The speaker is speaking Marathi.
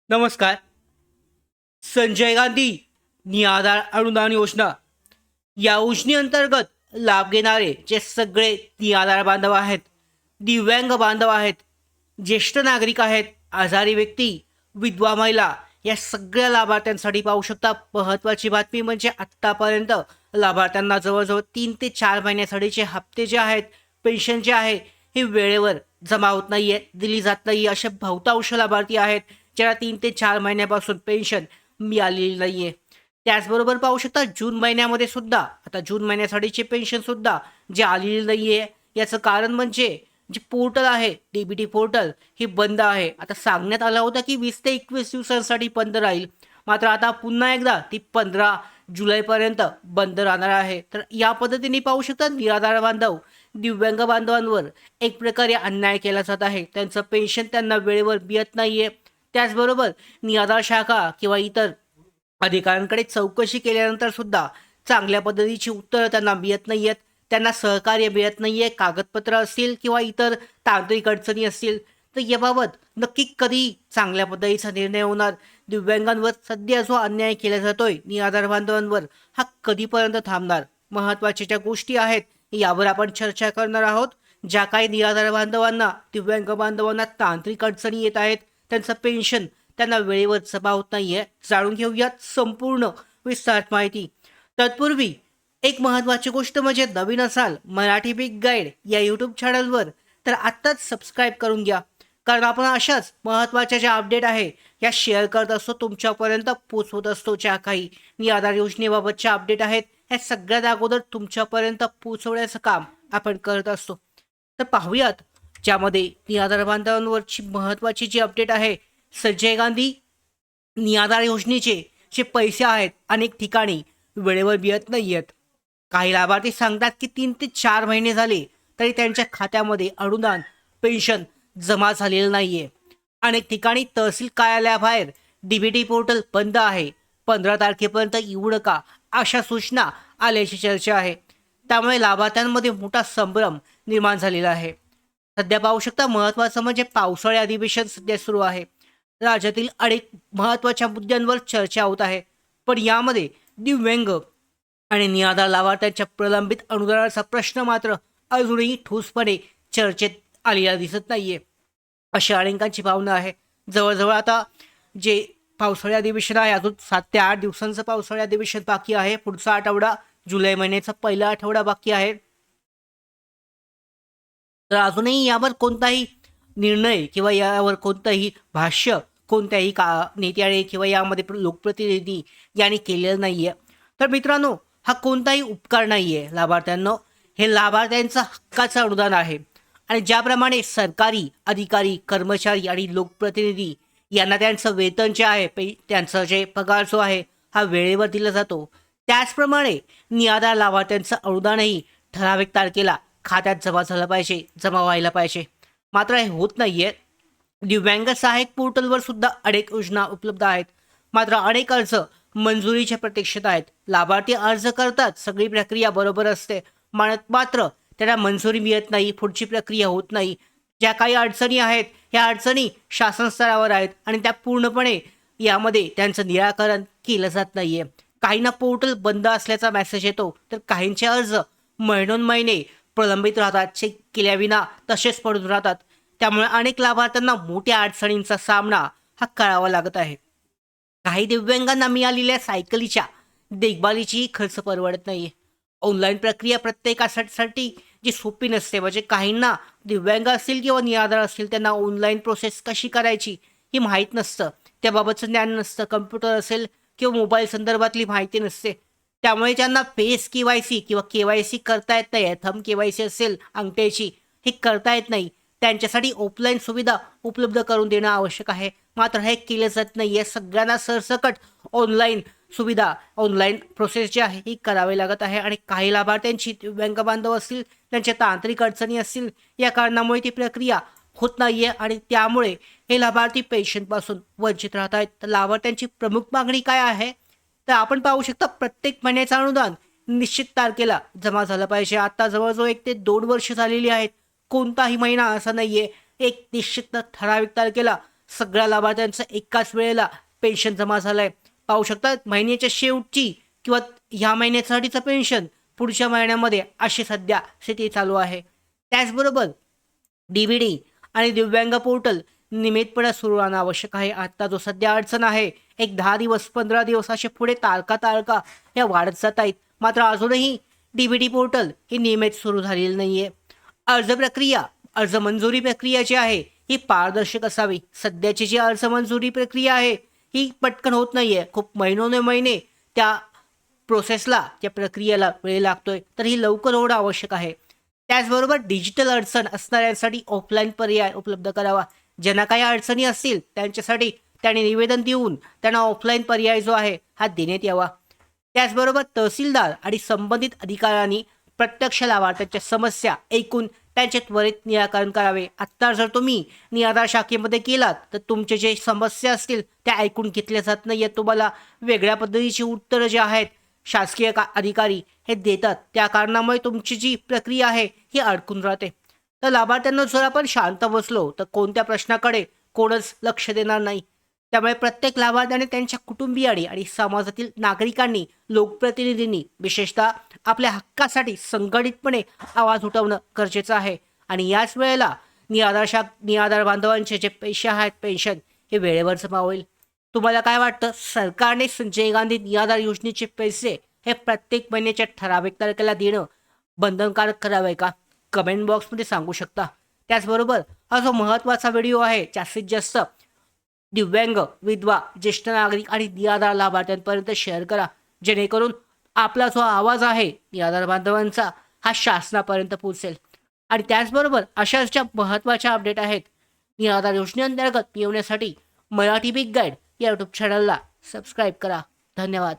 नमस्कार. संजय गांधी निराधार अनुदान योजना या योजनेअंतर्गत लाभ घेणारे जे सगळे निराधार बांधव आहेत, दिव्यांग बांधव आहेत, ज्येष्ठ नागरिक आहेत, आजारी व्यक्ती, विधवा महिला या सगळ्या लाभार्थ्यांसाठी पाहू शकता. महत्त्वाची बातमी म्हणजे आत्तापर्यंत लाभार्थ्यांना जवळजवळ 3 ते 4 महिन्यासाठीचे हप्ते जे आहेत, पेन्शन जे आहे हे वेळेवर जमा होत नाही आहे, दिली जात नाही आहे. असे बहुतांश लाभार्थी आहेत ज्याला 3 ते 4 महिन्यापासून पेन्शन मिळालेली नाही आहे. त्याचबरोबर पाहू शकता जून महिन्यामध्ये सुद्धा आता जून महिन्यासाठीची पेन्शन सुद्धा जे आलेली नाही आहे. याचं कारण म्हणजे जे पोर्टल आहे DBT पोर्टल हे बंद आहे. आता सांगण्यात आलं होतं की 20 ते 21 दिवसांसाठी बंद राहील, मात्र आता पुन्हा एकदा ती 15 जुलैपर्यंत बंद राहणार आहे. तर या पद्धतीने पाहू शकता निराधार बांधव, दिव्यांग बांधवांवर एक प्रकारे अन्याय केला जात आहे. त्यांचं पेन्शन त्यांना वेळेवर मिळत नाही आहे. त्याचबरोबर निराधार शाखा किंवा इतर अधिकाऱ्यांकडे चौकशी केल्यानंतर सुद्धा चांगल्या पद्धतीची उत्तरं त्यांना मिळत नाही आहेत. त्यांना सहकार्य मिळत नाही आहे. कागदपत्र असतील किंवा इतर तांत्रिक अडचणी असतील, तर याबाबत नक्की कधी चांगल्या पद्धतीचा निर्णय होणार? दिव्यांगांवर सध्या जो अन्याय केला जातोय निराधार बांधवांवर, हा कधीपर्यंत थांबणार? महत्त्वाच्या ज्या गोष्टी आहेत यावर आपण चर्चा करणार आहोत. ज्या काही निराधार बांधवांना, दिव्यांग बांधवांना तांत्रिक अडचणी येत आहेत, त्यांचं पेन्शन त्यांना वेळेवर जमा होत नाहीये, जाणून घेऊयात संपूर्ण विस्तार माहिती. तत्पूर्वी एक महत्त्वाची गोष्ट म्हणजे नवीन असाल मराठी बिग गाईड या यूट्यूब चॅनलवर तर आत्ताच सबस्क्राईब करून घ्या, कारण आपण अशाच महत्त्वाच्या ज्या अपडेट आहे या शेअर करत असतो, तुमच्यापर्यंत पोचवत असतो. ज्या काही निराधार योजनेबाबतच्या अपडेट आहेत ह्या सगळ्यात अगोदर तुमच्यापर्यंत पोचवण्याचं काम आपण करत असतो. तर पाहूयात ज्यामध्ये निराधार बांधवांवरची महत्त्वाची जी अपडेट आहे. संजय गांधी निराधार योजनेचे जे पैसे आहेत अनेक ठिकाणी वेळेवर मिळत नाही आहेत. काही लाभार्थी सांगतात की 3 ते 4 महिने झाले तरी त्यांच्या खात्यामध्ये अनुदान, पेन्शन जमा झालेलं नाही आहे. अनेक ठिकाणी तहसील कार्यालयाबाहेर DBT पोर्टल बंद आहे. 15 तारखेपर्यंत येऊ नका अशा सूचना आल्याची चर्चा आहे. त्यामुळे लाभार्थ्यांमध्ये मोठा संभ्रम निर्माण झालेला आहे. सध्या पाहू शकता महत्त्वाचं म्हणजे पावसाळी अधिवेशन सध्या सुरू आहे. राज्यातील अनेक महत्त्वाच्या मुद्द्यांवर चर्चा होत आहे, पण यामध्ये दिव्यांग आणि निराधार लाभार्थ्यांच्या प्रलंबित अनुदानाचा प्रश्न मात्र अजूनही ठोसपणे चर्चेत आलेला दिसत नाहीये, अशी अनेकांची भावना आहे. जवळजवळ आता जे पावसाळी अधिवेशन आहे, अजून 7 ते 8 दिवसांचं पावसाळी अधिवेशन बाकी आहे. पुढचा आठवडा जुलै महिन्याचा पहिला आठवडा बाकी आहे. तर अजूनही यावर कोणताही निर्णय किंवा यावर कोणतंही भाष्य कोणत्याही नेत्याने किंवा यामध्ये लोकप्रतिनिधी यांनी केलेलं नाही आहे. तर मित्रांनो, हा कोणताही उपकार नाही आहे लाभार्थ्यांनो, हे लाभार्थ्यांचं हक्काचं अनुदान आहे. आणि ज्याप्रमाणे सरकारी अधिकारी, कर्मचारी आणि लोकप्रतिनिधी यांना त्यांचं वेतन जे आहे, त्यांचं जे पगार जो आहे हा वेळेवर दिला जातो, त्याचप्रमाणे निराधार लाभार्थ्यांचं अनुदानही ठराविक तारखेला खात्यात जमा झालं पाहिजे, जमा व्हायला पाहिजे. मात्र हे होत नाहीये. दिव्यांग सहाय्यक पोर्टलवर सुद्धा अनेक योजना उपलब्ध आहेत, मात्र अनेक अर्ज मंजुरीच्या प्रतीक्षेत आहेत. लाभार्थी अर्ज करतात, सगळी प्रक्रिया बरोबर असते, मात्र त्यांना मंजुरी मिळत नाही, पुढची प्रक्रिया होत नाही. ज्या काही अडचणी आहेत ह्या अडचणी शासन स्तरावर आहेत आणि त्या पूर्णपणे यामध्ये त्यांचं निराकरण केलं जात नाहीये. काहींना पोर्टल बंद असल्याचा मेसेज येतो, तर काहींचे अर्ज महिनोन्महिने प्रलंबित राहतात, चेक केल्याविना तसेच पडून राहतात. त्यामुळे अनेक लाभार्थ्यांना मोठ्या अडचणींचा सामना हा करावा लागत आहे. काही दिव्यांगांना मिळालेल्या सायकलीच्या देखभालीची खर्च परवडत नाहीये. ऑनलाईन प्रक्रिया प्रत्येकासाठी जी सोपी नसते, म्हणजे काहींना दिव्यांग असतील किंवा निराधार असतील त्यांना ऑनलाईन प्रोसेस कशी करायची ही माहीत नसतं, त्याबाबतचं ज्ञान नसतं. कम्प्युटर असेल किंवा मोबाईल संदर्भातली माहिती नसते, त्यामुळे त्यांना फेस KYC किंवा KYC करता येत नाही. थंब KYC असेल अंगठ्याची, हे करता येत नाही. त्यांच्यासाठी ऑफलाईन सुविधा उपलब्ध करून देणं आवश्यक आहे, मात्र हे केलं जात नाही आहे. सगळ्यांना सरसकट ऑनलाईन सुविधा, ऑनलाईन प्रोसेस जी आहे ही करावी लागत आहे. आणि काही लाभार्थ्यांची दिव्यांग बांधव असतील, त्यांच्या तांत्रिक अडचणी असतील, या कारणामुळे ती प्रक्रिया होत नाही आहे आणि त्यामुळे हे लाभार्थी पेन्शनपासून वंचित राहत आहेत. तर लाभार्थ्यांची प्रमुख मागणी काय आहे, तर आपण पाहू शकता प्रत्येक महिन्याचं अनुदान निश्चित तारखेला जमा झालं पाहिजे. आता जवळजवळ 1 ते 2 वर्ष झालेली आहेत, कोणताही महिना असा नाहीये एक निश्चित ठराविक तारखेला सगळ्या लाभार्थ्यांचं एकाच वेळेला पेन्शन जमा झालंय. पाहू शकता महिन्याच्या शेवटची किंवा ह्या महिन्यासाठीचं पेन्शन पुढच्या महिन्यामध्ये अशी सध्या स्थिती चालू आहे. त्याचबरोबर DVD आणि दिव्यांग पोर्टल नियमितपणे सुरू राहणं आवश्यक आहे. आता जो सध्या अडचण आहे, एक 10 दिवस 15 दिवस असे पुढे तारका या वाढत जात आहेत. मात्र अजूनही DVD पोर्टल ही नियमित सुरू झालेली नाहीये. अर्ज मंजुरी प्रक्रिया जी आहे ही पारदर्शक असावी. सध्याची जी अर्ज मंजुरी प्रक्रिया आहे ही पटकन होत नाहीये. खूप महिने त्या प्रोसेसला, त्या प्रक्रियेला वेळ लागतोय. तर ही लवकर होणं आवश्यक आहे. त्याचबरोबर डिजिटल अडचण असणाऱ्यांसाठी ऑफलाईन पर्याय उपलब्ध करावा. ज्यांना काही अडचणी असतील त्यांच्यासाठी त्यांनी निवेदन देऊन त्यांना ऑफलाईन पर्याय जो आहे हा देण्यात यावा. त्याचबरोबर तहसीलदार आणि संबंधित अधिकाऱ्यांनी प्रत्यक्ष लाभार्थ्यांच्या समस्या ऐकून त्यांचे त्वरित निराकरण करावे. आत्ता जर तुम्ही निराधार शाखेमध्ये गेलात तर तुमचे जे समस्या असतील त्या ऐकून घेतल्या जात नाही आहेत. तुम्हाला वेगळ्या पद्धतीची उत्तरं जे आहेत शासकीय अधिकारी हे देतात. त्या कारणामुळे तुमची जी प्रक्रिया आहे ही अडकून राहते. तर लाभार्थ्यांना जर आपण शांत बसलो तर कोणत्या प्रश्नाकडे कोणच लक्ष देणार नाही. त्यामुळे प्रत्येक लाभार्थ्याने त्यांच्या कुटुंबियांनी आणि समाजातील नागरिकांनी, लोकप्रतिनिधींनी विशेषतः आपल्या हक्कासाठी संघटितपणे आवाज उठवणं गरजेचं आहे. आणि याच वेळेला निराधार बांधवांचे जे पैसे आहेत पेन्शन हे वेळेवर जमा होईल. तुम्हाला काय वाटतं, सरकारने संजय गांधी निराधार योजनेचे पैसे हे प्रत्येक महिन्याच्या ठराविक तारखेला देणं बंधनकारक करावे का? कमेंट बॉक्समध्ये सांगू शकता. त्याचबरोबर हा जो महत्त्वाचा व्हिडिओ आहे जास्तीत जास्त दिव्यांग, विधवा, ज्येष्ठ नागरिक आणि निराधार लाभार्थ्यांपर्यंत शेअर करा, जेणेकरून आपला जो आवाज आहे निराधार बांधवांचा हा शासनापर्यंत पोहोचेल. आणि त्याचबरोबर अशाच ज्या महत्त्वाच्या अपडेट आहेत निराधार योजनेअंतर्गत मिळवण्यासाठी मराठी बिग गाईड या यूट्यूब चॅनलला सबस्क्राईब करा. धन्यवाद.